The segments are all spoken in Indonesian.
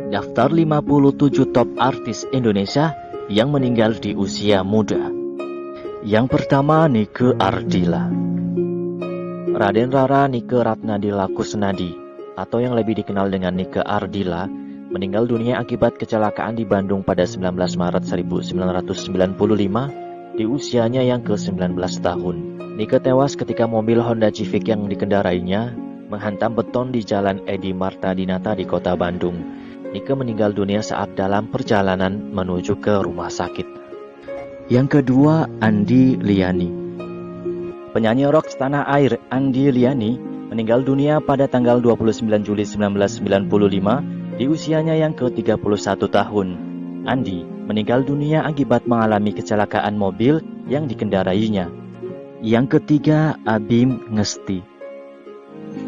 Daftar 57 top artis Indonesia yang meninggal di usia muda. Yang pertama, Nike Ardila. Raden Rara Nike Ratnadila Kusnadi, atau yang lebih dikenal dengan Nike Ardila, meninggal dunia akibat kecelakaan di Bandung pada 19 Maret 1995 di usianya yang ke-19 tahun. Nike tewas ketika mobil Honda Civic yang dikendarainya menghantam beton di Jalan Edi Marta Dinata di kota Bandung. Nike meninggal dunia saat dalam perjalanan menuju ke rumah sakit. Yang kedua, Andy Liani. Penyanyi rock setanah air Andy Liani meninggal dunia pada tanggal 29 Juli 1995 di usianya yang ke-31 tahun. Andy meninggal dunia akibat mengalami kecelakaan mobil yang dikendarainya. Yang ketiga, Abim Ngesti.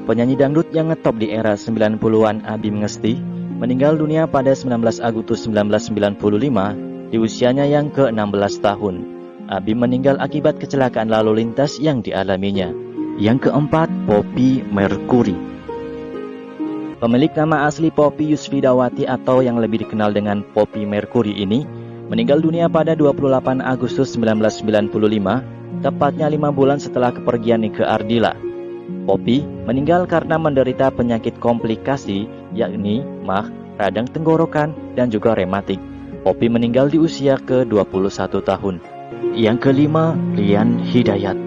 Penyanyi dangdut yang ngetop di era 90-an Abim Ngesti meninggal dunia pada 19 Agustus 1995 di usianya yang ke-16 tahun. Abim meninggal akibat kecelakaan lalu lintas yang dialaminya. Yang keempat, Poppy Mercury. Pemilik nama asli Poppy Yusfidawati atau yang lebih dikenal dengan Poppy Mercury ini meninggal dunia pada 28 Agustus 1995, tepatnya 5 bulan setelah kepergian Nike Ardila. Poppy meninggal karena menderita penyakit komplikasi yakni mah, radang tenggorokan, dan juga rematik. Poppy meninggal di usia ke-21 tahun. Yang kelima, Rian Hidayat.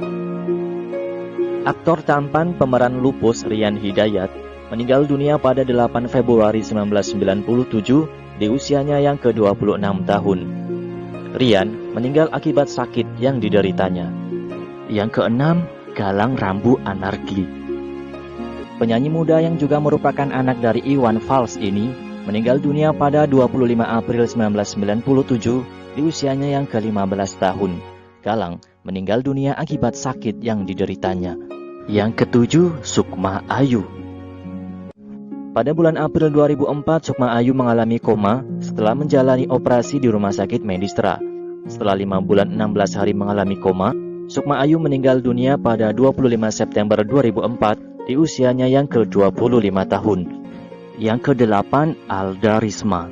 Aktor tampan pemeran lupus Rian Hidayat meninggal dunia pada 8 Februari 1997 di usianya yang ke-26 tahun. Rian meninggal akibat sakit yang dideritanya. Yang keenam, Galang Rambu Anarki. Penyanyi muda yang juga merupakan anak dari Iwan Fals ini meninggal dunia pada 25 April 1997 di usianya yang ke-15 tahun. Galang meninggal dunia akibat sakit yang dideritanya. Yang ketujuh, Sukma Ayu. Pada bulan April 2004, Sukma Ayu mengalami koma setelah menjalani operasi di Rumah Sakit Medistra. Setelah 5 bulan 16 hari mengalami koma, Sukma Ayu meninggal dunia pada 25 September 2004 di usianya yang ke-25 tahun. Yang ke-8, Alda Risma.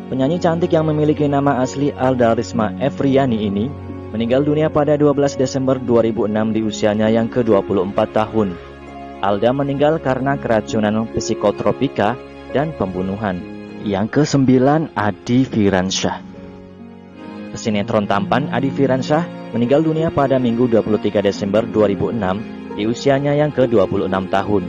Penyanyi cantik yang memiliki nama asli Alda Risma Efriani ini meninggal dunia pada 12 Desember 2006 di usianya yang ke-24 tahun. Alda meninggal karena keracunan psikotropika dan pembunuhan. Yang ke-9, Adi Firansyah. Pesinetron tampan Adi Firansyah meninggal dunia pada Minggu 23 Desember 2006 di usianya yang ke-26 tahun.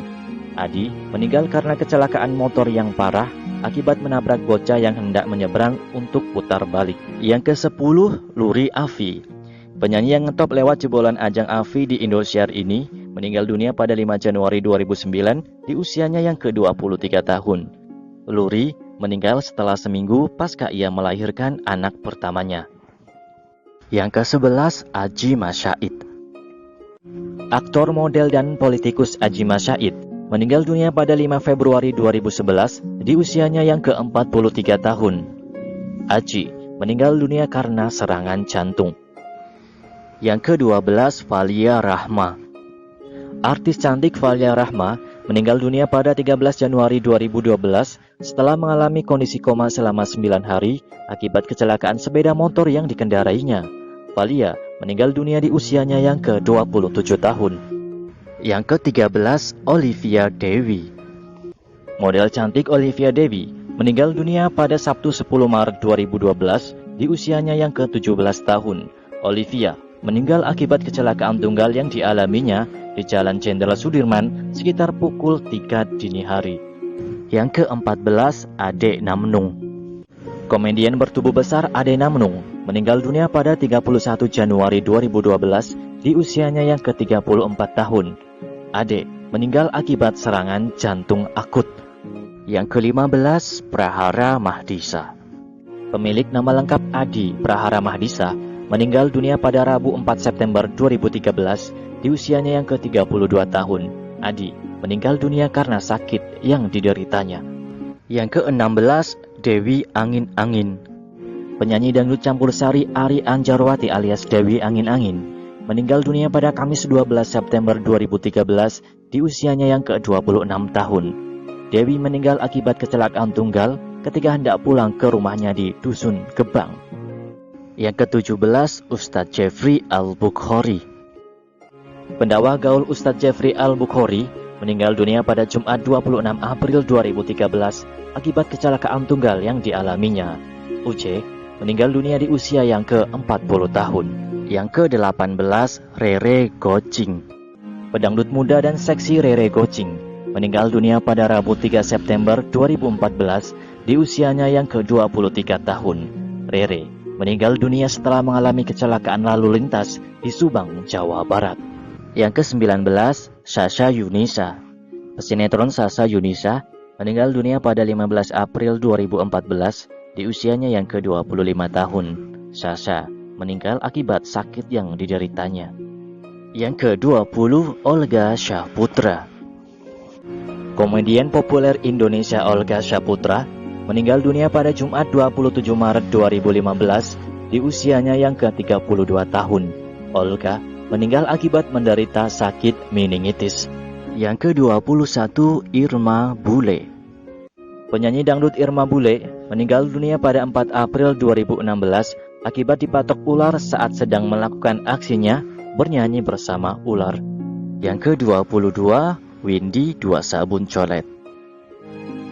Adi meninggal karena kecelakaan motor yang parah akibat menabrak bocah yang hendak menyeberang untuk putar balik. Yang ke-10, Luri Afi. Penyanyi yang ngetop lewat jebolan ajang Afi di Indosiar ini meninggal dunia pada 5 Januari 2009 di usianya yang ke-23 tahun. Luri meninggal setelah seminggu pasca ia melahirkan anak pertamanya. Yang ke-11, Adjie Masyaid. Aktor, model, dan politikus Adjie Masyaid meninggal dunia pada 5 Februari 2011 di usianya yang ke-43 tahun. Adjie meninggal dunia karena serangan jantung. Yang ke-12, Valia Rahma. Artis cantik Valia Rahma meninggal dunia pada 13 Januari 2012 setelah mengalami kondisi koma selama 9 hari akibat kecelakaan sepeda motor yang dikendarainya. Valia meninggal dunia di usianya yang ke-27 tahun. Yang ke-13, Olivia Dewi. Model cantik Olivia Dewi meninggal dunia pada Sabtu 10 Maret 2012 di usianya yang ke-17 tahun. Olivia meninggal akibat kecelakaan tunggal yang dialaminya di Jalan Jenderal Sudirman sekitar pukul 3 dini hari. Yang ke-14, Ade Namnung. Komedian bertubuh besar Ade Namnung meninggal dunia pada 31 Januari 2012 di usianya yang ke-34 tahun. Ade meninggal akibat serangan jantung akut. Yang ke-15, Prahara Mahdisa. Pemilik nama lengkap Adi Prahara Mahdisa meninggal dunia pada Rabu 4 September 2013 di usianya yang ke-32 tahun. Adi meninggal dunia karena sakit yang dideritanya. Yang ke-16, Dewi Angin-Angin. Penyanyi dangdut campursari Ari Anjarwati alias Dewi Angin-Angin meninggal dunia pada Kamis 12 September 2013 di usianya yang ke-26 tahun. Dewi meninggal akibat kecelakaan tunggal ketika hendak pulang ke rumahnya di Dusun Gebang. Yang ke-17, Ustadz Jeffrey Al-Bukhari. Pendakwa gaul Ustadz Jeffrey Al-Bukhari meninggal dunia pada Jumat 26 April 2013 akibat kecelakaan tunggal yang dialaminya. UJ meninggal dunia di usia yang ke-40 tahun. Yang ke-18, Rere Gocing. Pedangdut muda dan seksi Rere Gocing meninggal dunia pada Rabu 3 September 2014 di usianya yang ke-23 tahun. Rere meninggal dunia setelah mengalami kecelakaan lalu lintas di Subang, Jawa Barat. Yang ke-19, Sasha Yunisa. Pesinetron Sasha Yunisa meninggal dunia pada 15 April 2014 di usianya yang ke-25 tahun. Sasha meninggal akibat sakit yang dideritanya. Yang ke-20, Olga Syahputra. Komedian populer Indonesia Olga Syahputra meninggal dunia pada Jumat 27 Maret 2015 di usianya yang ke-32 tahun. Olga meninggal akibat menderita sakit meningitis. Yang ke-21, Irma Bule. Penyanyi dangdut Irma Bule meninggal dunia pada 4 April 2016 akibat dipatok ular saat sedang melakukan aksinya bernyanyi bersama ular. Yang ke-22, Windy Dua Sabun Colet.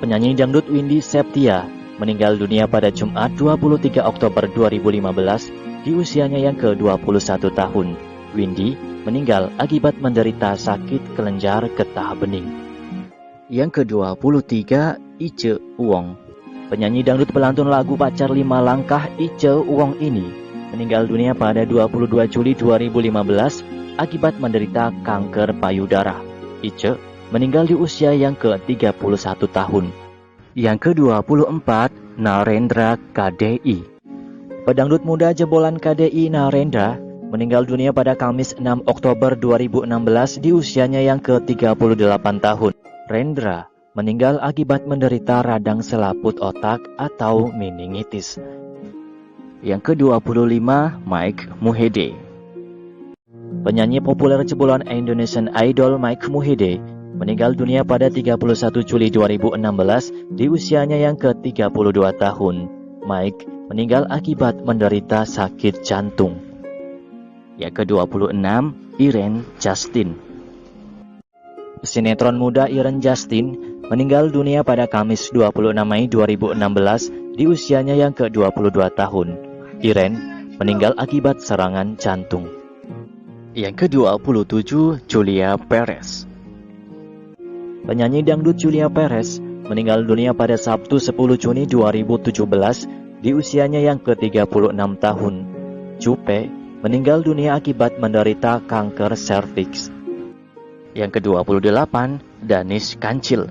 Penyanyi dangdut Windy Septia meninggal dunia pada Jumat 23 Oktober 2015 di usianya yang ke-21 tahun. Windy meninggal akibat menderita sakit kelenjar getah bening. Yang ke-23, Ice Uwong. Penyanyi dangdut pelantun lagu Pacar 5 Langkah Ice Uwong ini meninggal dunia pada 22 Juli 2015 akibat menderita kanker payudara. Ice meninggal di usia yang ke-31 tahun. Yang ke-24, Narendra KDI. Pedangdut muda jebolan KDI Narendra meninggal dunia pada Kamis 6 Oktober 2016 di usianya yang ke-38 tahun. Rendra meninggal akibat menderita radang selaput otak atau meningitis. Yang ke-25, Mike Mohede. Penyanyi populer jebolan Indonesian Idol Mike Mohede meninggal dunia pada 31 Juli 2016 di usianya yang ke-32 tahun. Mike meninggal akibat menderita sakit jantung. Yang ke-26, Irene Justin. Sinetron muda Irene Justin meninggal dunia pada Kamis 26 Mei 2016 di usianya yang ke-22 tahun. Irene meninggal akibat serangan jantung. Yang ke-27, Julia Perez. Penyanyi dangdut Julia Perez meninggal dunia pada Sabtu 10 Juni 2017 di usianya yang ke-36 tahun. Jupe meninggal dunia akibat menderita kanker serviks. Yang ke-28, Danis Kancil.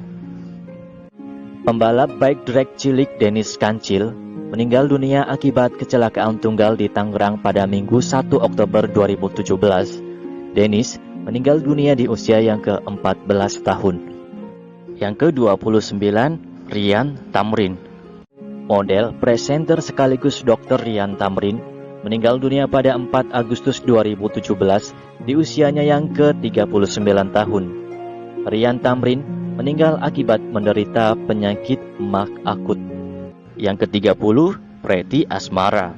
Pembalap bike drag cilik Danis Kancil meninggal dunia akibat kecelakaan tunggal di Tangerang pada Minggu 1 Oktober 2017. Danis meninggal dunia di usia yang ke-14 tahun. Yang ke-29, Rian Tamrin. Model, presenter sekaligus dokter Rian Tamrin meninggal dunia pada 4 Agustus 2017 di usianya yang ke-39 tahun. Rian Tamrin meninggal akibat menderita penyakit mak akut. Yang ke-30, Pretty Asmara.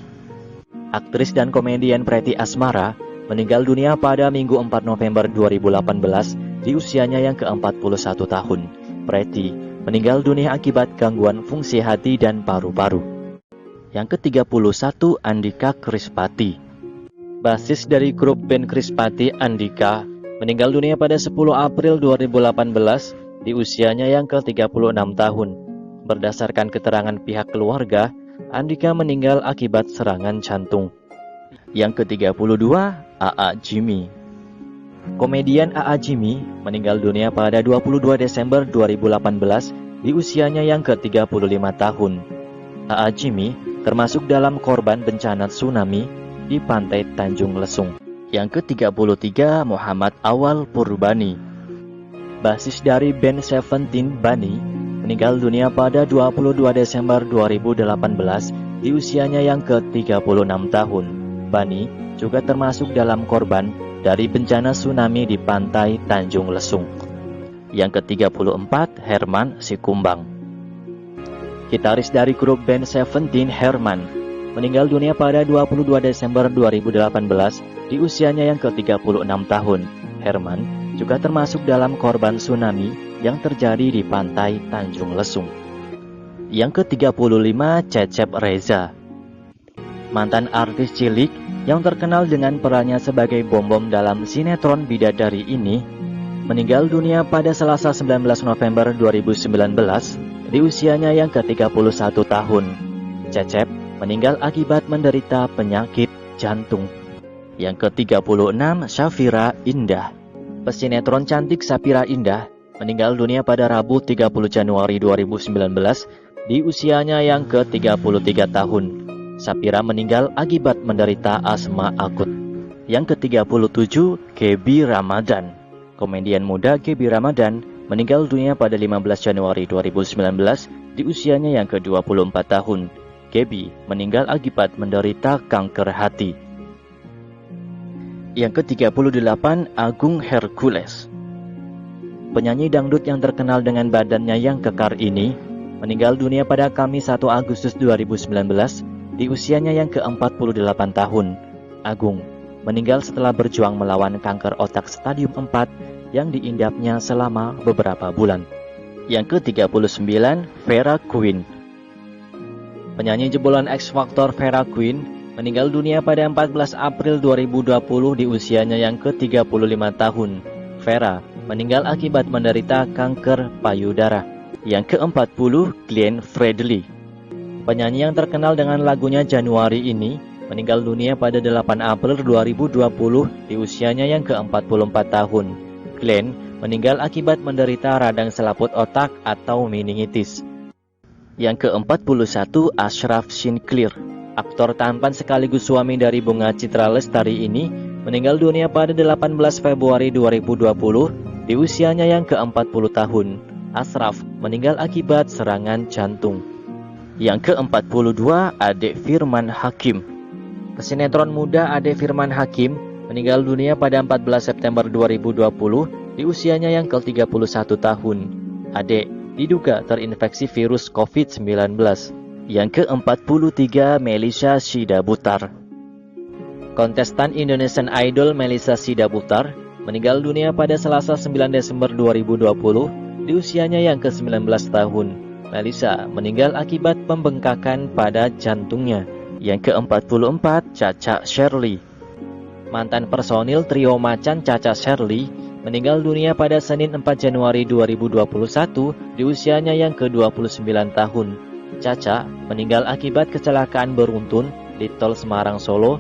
Aktris dan komedian Pretty Asmara meninggal dunia pada Minggu 4 November 2018 di usianya yang ke-41 tahun. Pretty meninggal dunia akibat gangguan fungsi hati dan paru-paru. Yang ke-31, Andika Krispati. Basis dari grup band Krispati, Andika meninggal dunia pada 10 April 2018 di usianya yang ke-36 tahun. Berdasarkan keterangan pihak keluarga, Andika meninggal akibat serangan jantung. Yang ke-32, A.A. Jimmy. Komedian A.A. Jimmy meninggal dunia pada 22 Desember 2018 di usianya yang ke-35 tahun. A.A. Jimmy termasuk dalam korban bencana tsunami di pantai Tanjung Lesung. Yang ke-33, Muhammad Awal Purbani. Basis dari band Seventeen, Bani meninggal dunia pada 22 Desember 2018 di usianya yang ke-36 tahun. Bani juga termasuk dalam korban dari bencana tsunami di pantai Tanjung Lesung. Yang ke-34, Herman Sikumbang. Gitaris dari grup band Seventeen, Herman, meninggal dunia pada 22 Desember 2018 di usianya yang ke-36 tahun. Herman juga termasuk dalam korban tsunami yang terjadi di pantai Tanjung Lesung. Yang ke-35, Cecep Reza. Mantan artis cilik yang terkenal dengan perannya sebagai Bom-Bom dalam sinetron Bidadari ini, meninggal dunia pada Selasa 19 November 2019 di usianya yang ke-31 tahun. Cecep meninggal akibat menderita penyakit jantung. Yang ke-36, Safira Indah. Pesinetron cantik Safira Indah meninggal dunia pada Rabu 30 Januari 2019 di usianya yang ke-33 tahun. Safira meninggal akibat menderita asma akut. Yang ke-37, Gebi Ramadan. Komedian muda Gebi Ramadan meninggal dunia pada 15 Januari 2019 di usianya yang ke-24 tahun. Gebi meninggal akibat menderita kanker hati. Yang ke-38, Agung Hercules. Penyanyi dangdut yang terkenal dengan badannya yang kekar ini meninggal dunia pada Kamis 1 Agustus 2019 di usianya yang ke-48 tahun. Agung meninggal setelah berjuang melawan kanker otak stadium 4 yang diidapnya selama beberapa bulan. Yang ke-39, Vera Queen. Penyanyi jebolan X Factor Vera Queen meninggal dunia pada 14 April 2020 di usianya yang ke-35 tahun. Vera meninggal akibat menderita kanker payudara. Yang ke-40, Glenn Fredly. Penyanyi yang terkenal dengan lagunya Januari ini meninggal dunia pada 8 April 2020 di usianya yang ke-44 tahun. Glenn meninggal akibat menderita radang selaput otak atau meningitis. Yang ke-41, Ashraf Sinclair. Aktor tampan sekaligus suami dari Bunga Citra Lestari ini meninggal dunia pada 18 Februari 2020 di usianya yang ke-40 tahun. Ashraf meninggal akibat serangan jantung. Yang ke-42, Ade Firman Hakim. Pesinetron muda Ade Firman Hakim meninggal dunia pada 14 September 2020 di usianya yang ke-31 tahun. Ade diduga terinfeksi virus COVID-19. Yang ke-43, Melissa Sidabutar. Kontestan Indonesian Idol Melissa Sidabutar meninggal dunia pada Selasa 9 Desember 2020 di usianya yang ke-19 tahun. Melissa meninggal akibat pembengkakan pada jantungnya. Yang ke-44, Caca Sherly. Mantan personil trio Macan Caca Sherly meninggal dunia pada Senin 4 Januari 2021 di usianya yang ke-29 tahun. Caca meninggal akibat kecelakaan beruntun di Tol Semarang Solo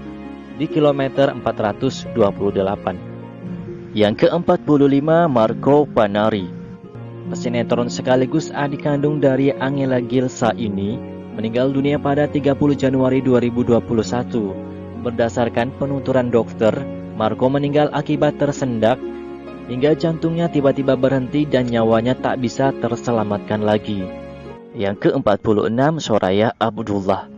di kilometer 428. Yang ke-45, Marco Panari. Pesinetron sekaligus adik kandung dari Angela Gilsa ini meninggal dunia pada 30 Januari 2021. Berdasarkan penuturan dokter, Marco meninggal akibat tersendak hingga jantungnya tiba-tiba berhenti dan nyawanya tak bisa terselamatkan lagi. Yang ke-46, Soraya Abdullah.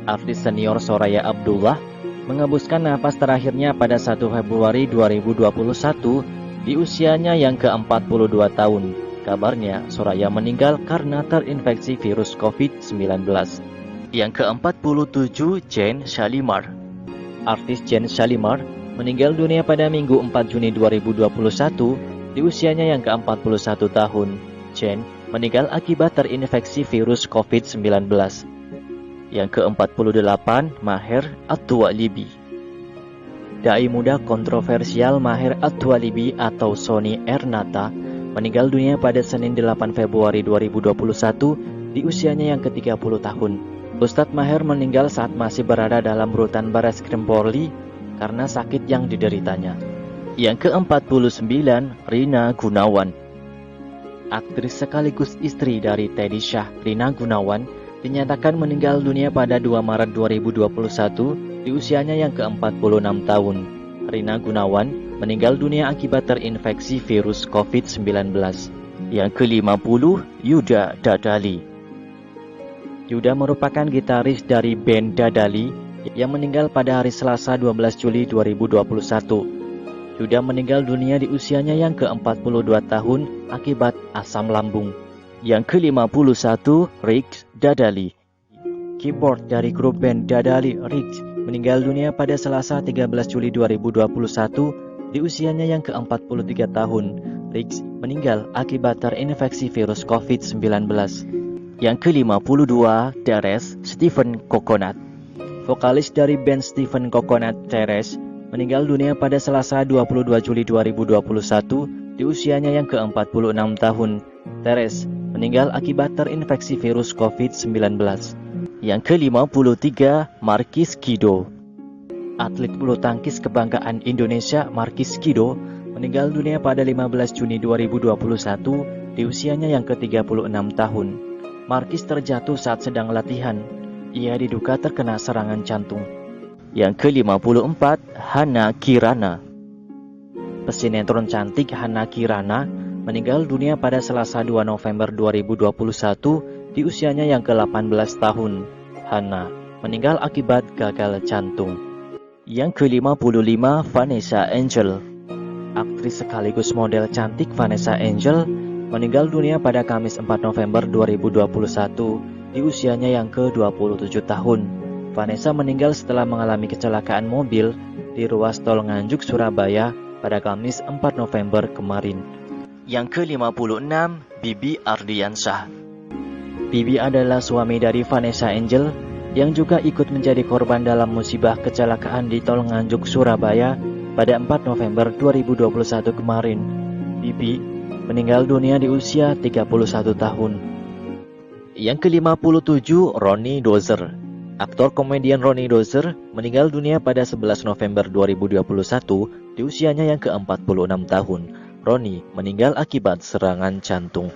Artis senior Soraya Abdullah mengembuskan napas terakhirnya pada 1 Februari 2021 di usianya yang ke-42 tahun. Kabarnya Soraya meninggal karena terinfeksi virus COVID-19. Yang ke-47, Jane Shalimar. Artis Jane Shalimar meninggal dunia pada Minggu 4 Juni 2021 di usianya yang ke-41 tahun. Jane meninggal akibat terinfeksi virus COVID-19. Yang ke-48, Maher At-Tuwalibi. Dai muda kontroversial Maher At-Tuwalibi atau Sony Ernata meninggal dunia pada Senin 8 Februari 2021 di usianya yang ke-30 tahun. Ustadz Maher meninggal saat masih berada dalam rutan Barreskrim Polri karena sakit yang dideritanya. Yang ke-49, Rina Gunawan. Aktris sekaligus istri dari Teddy Syah, Rina Gunawan, dinyatakan meninggal dunia pada 2 Maret 2021 di usianya yang ke-46 tahun. Rina Gunawan meninggal dunia akibat terinfeksi virus COVID-19. Yang ke-50, Yuda Dadali. Yuda merupakan gitaris dari band Dadali yang meninggal pada hari Selasa 12 Juli 2021. sudah meninggal dunia di usianya yang ke-42 tahun akibat asam lambung. Yang ke-51, Riggs Dadali. Keyboard dari grup band Dadali, Riggs meninggal dunia pada Selasa 13 Juli 2021 di usianya yang ke-43 tahun. Riggs meninggal akibat terinfeksi virus COVID-19. Yang ke-52, Teres Stephen Coconut. Vokalis dari band Stephen Coconut, Teres, meninggal dunia pada Selasa 22 Juli 2021 di usianya yang ke-46 tahun. Teres meninggal akibat terinfeksi virus COVID-19. Yang ke-53, Markis Kido. Atlet bulu tangkis kebanggaan Indonesia Markis Kido meninggal dunia pada 15 Juni 2021 di usianya yang ke-36 tahun. Markis terjatuh saat sedang latihan. Ia diduga terkena serangan jantung. Yang ke-54, Hana Kirana. Pesinetron cantik Hana Kirana meninggal dunia pada Selasa 2 November 2021 di usianya yang ke-18 tahun. Hana meninggal akibat gagal jantung. Yang ke-55, Vanessa Angel. Aktris sekaligus model cantik Vanessa Angel meninggal dunia pada Kamis 4 November 2021 di usianya yang ke-27 tahun. Vanessa meninggal setelah mengalami kecelakaan mobil di ruas tol Nganjuk, Surabaya pada Kamis 4 November kemarin. Yang ke-56, Bibi Ardiansyah. Bibi adalah suami dari Vanessa Angel yang juga ikut menjadi korban dalam musibah kecelakaan di tol Nganjuk, Surabaya pada 4 November 2021 kemarin. Bibi meninggal dunia di usia 31 tahun. Yang ke-57, Ronnie Dozer. Aktor komedian Ronnie Dozer meninggal dunia pada 11 November 2021 di usianya yang ke-46 tahun. Ronnie meninggal akibat serangan jantung.